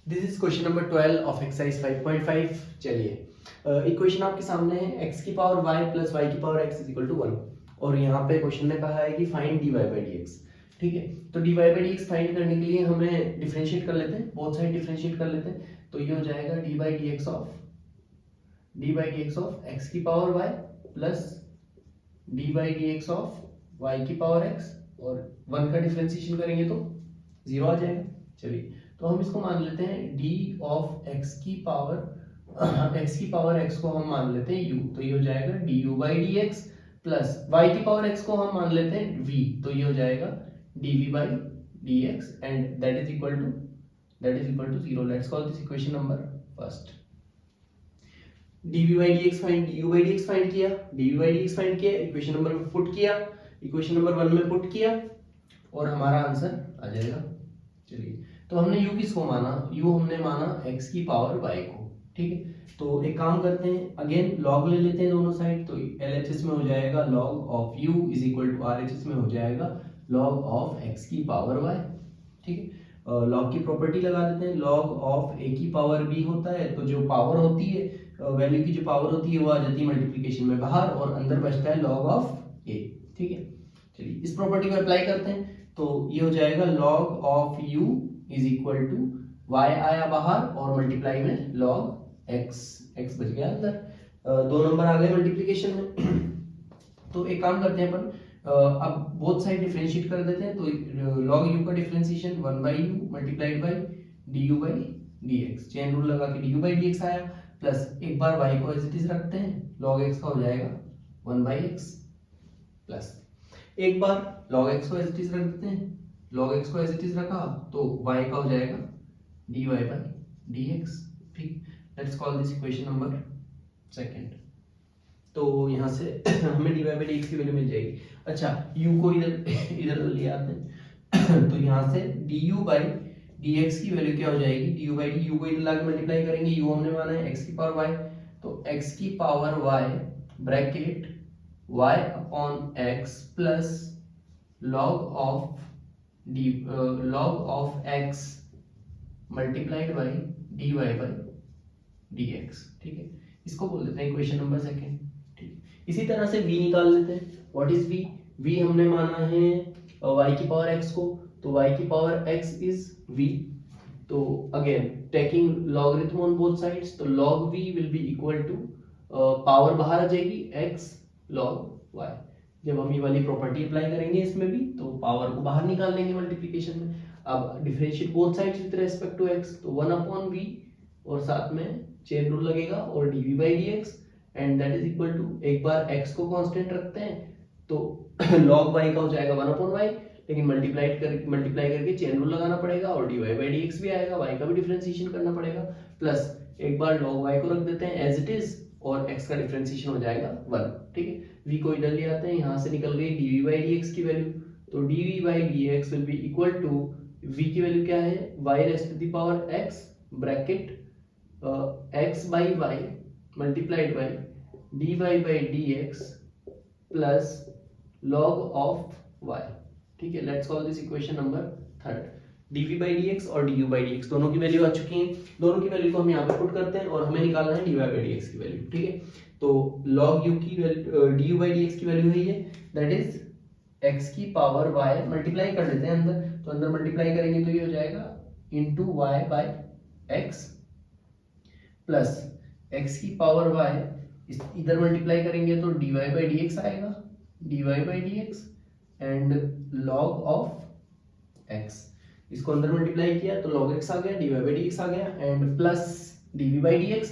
This is question number 12 of exercise 5.5। चलिए एक question आपके सामने है x की पावर y प्लस y की power x is equal to 1 और यहाँ पे क्वेश्चन में कहा है कि फाइंड dy बाई dx। ठीक है, तो dy बाई dx फाइंड करने के लिए हमें डिफरेंशिएट कर लेते हैं, बोथ साइड डिफरेंशिएट कर लेते हैं। तो ये हो जाएगा dy by dx of x की power y plus dy by dx of y की पावर x और 1 का डिफरेंशिएशन करेंगे तो 0 आ जाएगा। चलिए तो हम इसको मान लेते हैं d ऑफ x की पावर x को हम मान लेते हैं u, तो ये हो जाएगा du by dx plus y की पावर x को हम मान लेते हैं v, तो ये हो जाएगा dv by dx and that is equal to 0। Let's call this equation number first. dv by dx find, du by dx find किया, dv बाई dx फाइंड किया, इक्वेशन नंबर में पुट किया, इक्वेशन नंबर 1 में put किया और हमारा answer आ जाएगा। चलिए तो हमने u किसको माना, u हमने माना x की पावर y को। ठीक है, तो एक काम करते हैं, अगेन log ले लेते हैं दोनों साइड, तो LHS में हो जाएगा log of u is equal to RHS में हो जाएगा log ऑफ x की पावर y। ठीक है, log की प्रॉपर्टी लगा देते हैं, log ऑफ a की पावर b होता है, तो जो पावर होती है, वैल्यू की जो पावर होती है वो आ जाती है मल्टीप्लिकेशन में बाहर और अंदर बचता है log ऑफ a। ठीक है, चलिए इस प्रॉपर्टी को अप्लाई करते हैं, तो ये हो जाएगा log of u is equal to y आया बाहर और मल्टीप्लाई में log x बच गया अंदर, दो नंबर आ गए मल्टीप्लिकेशन में। तो एक काम करते हैं अपन, अब बोथ साइड डिफरेंशिएट कर देते हैं, तो log u का differentiation 1 by u multiplied by du by dx, chain rule लगा के du बाई dx आया, प्लस एक बार y को एज इट इज रखते हैं, log x का हो जाएगा 1 बाई x, प्लस एक बार log x को एज इट इज रख देते हैं, log x को एज इट इज रखा तो y का हो जाएगा dy बाई dx। ठीक, let's call this equation number second. तो यहाँ से हमें dy बाई dx की वैल्यू मिल जाएगी। अच्छा, u को इधर ले आते हैं तो यहाँ से du बाई dx की वैल्यू क्या हो जाएगी, du बाई u को इधर लाके मल्टीप्लाई करेंगे, u हमने माना है x की पावर y, तो x की power y bracket y upon x plus log of x multiplied by dy by dx। ठीक है, इसको बोल देते हैं इक्वेशन नंबर सेकंड। ठीक, इसी तरह से v निकाल लेते हैं। व्हाट इज v, v हमने माना है y की पावर x को, तो y की पावर x इज v, तो again taking logarithm on both sides, तो log v will be equal to power बाहर आ जाएगी x log y। जब हम ये वाली प्रॉपर्टी अप्लाई करेंगे इसमें भी, तो पावर को बाहर निकाल लेंगे मल्टीप्लिकेशन में। अब differentiate both sides with respect to x, तो 1 अपॉन v और साथ में चेन रूल लगेगा और dv by dx and that is equal to, एक बार x को कांस्टेंट रखते हैं तो log y का हो जाएगा 1 अपॉन y, लेकिन मल्टीप्लाई करके चेन रूल लगाना पड़ेगा और dy बाई dx भी आएगा, y का भी डिफरेंशिएशन करना पड़ेगा, प्लस एक बार log y को रख देते हैं एज इट इज और x का डिफरेंशिएशन हो जाएगा 1। ठीक है, v को इधर ले आते हैं, यहाँ से निकल गई dv बाई dx की वैल्यू, तो dv by dx will be equal to, v की वैल्यू क्या है, y raise to the power x bracket x by y multiplied by dy by dx plus log of y। ठीक है, let's call this equation number third. dv by dx और du by dx दोनों की value आ चुकी है, दोनों की value को हम यहाँ पे पुट करते हैं और हमें निकालना है dy बाई dx की वैल्यू। ठीक है, तो log u की du बाई dx की वैल्यू है ये, दैट इज x की पावर y मल्टीप्लाई कर लेते हैं अंदर, तो अंदर मल्टीप्लाई करेंगे तो ये हो जाएगा into y by x plus x की पावर y, इधर मल्टीप्लाई करेंगे तो dy बाई dx आएगा, dy by dx and log of x, इसको अंदर मल्टीप्लाई किया तो log x आ गया, dy बाई dx आ गया and plus dv by dx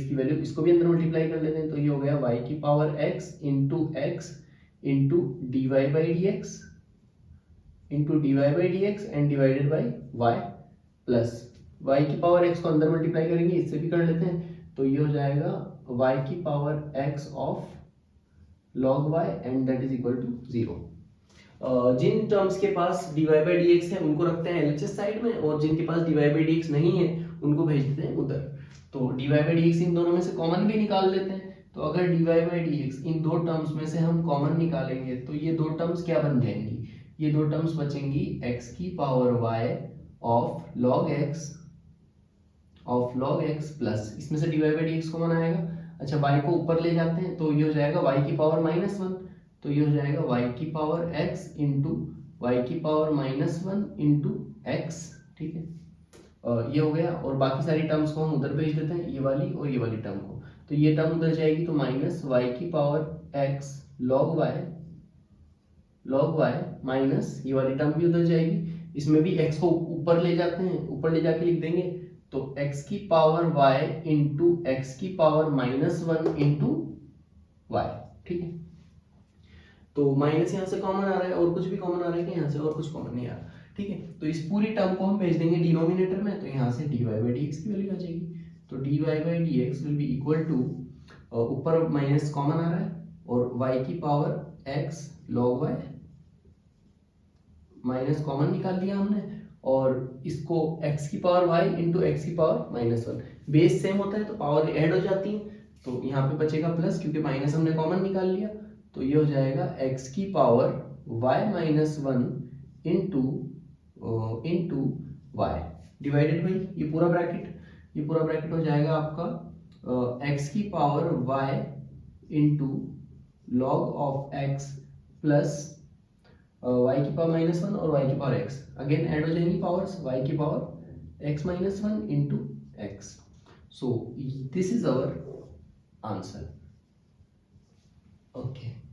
की वैल्यू इसको भी अंदर मल्टीप्लाई कर लेते हैं, तो ये हो गया y की power x into dy by dx and divided by y plus y की पावर x को अंदर मल्टीप्लाई करेंगे, इससे भी कर लेते हैं, तो ये हो जाएगा y की power x of log y and that is equal to 0। जिन टर्म्स के पास dy बाई dx है उनको रखते हैं LHS साइड में, और जिनके पास dy बाई dx नहीं है उनको भेज देते हैं उधर। तो dy बाई dx इन दोनों में से कॉमन भी निकाल लेते हैं, तो अगर dy बाई dx इन दो टर्म्स में से हम कॉमन निकालेंगे तो ये दो टर्म्स क्या बन जाएंगी, ये दो टर्म्स बचेंगी x की power y of log x of log x plus, इसमें से dy by D x common आएगा। अच्छा y को ऊपर ले जाते हैं तो ये हो जाएगा y की पावर -1, तो ये हो जाएगा y की पावर x इंटू वाई की पावर -1 इंटू एक्स, ठीक है। ये हो गया, और बाकी सारी टर्म्स को हम उधर भेज देते हैं, ये वाली और ये वाली टर्म को, तो ये टर्म उधर जाएगी तो माइनस वाई की power X log Y minus ये वाली टर्म भी उधर जाएगी। इसमें भी x को ऊपर ले जाते हैं, ऊपर ले जाके लिख देंगे तो x की पावर y इंटू एक्स की पावर -1 इंटू वाई, ठीक है। तो माइनस यहाँ से कॉमन आ रहा है, और कुछ भी कॉमन आ रहा है कि यहाँ से और कुछ कॉमन नहीं आ रहा, ठीक है। तो इस पूरी टर्म को हम भेज देंगे डिनोमिनेटर में, तो यहाँ से dy बाई डी एक्स की वैल्यू आ जाएगी। तो dy by D X will be equal to, ऊपर माइनस कॉमन आ रहा है, और y की power x log y minus common निकाल दिया हमने, और इसको x की पावर y इंटू एक्स की पावर -1, बेस सेम होता है तो पावर ऐड हो जाती है, तो यहाँ पे बचेगा प्लस, क्योंकि माइनस हमने कॉमन निकाल लिया, तो ये हो जाएगा x की power y -1 into Y divided by ये पूरा ब्रैकेट हो जाएगा आपका x की power y into log of x plus y की पावर -1 और y की पावर x, अगेन ऐड हो जाएंगी पावर्स, y की power x -1 into X. So this is our answer. Okay.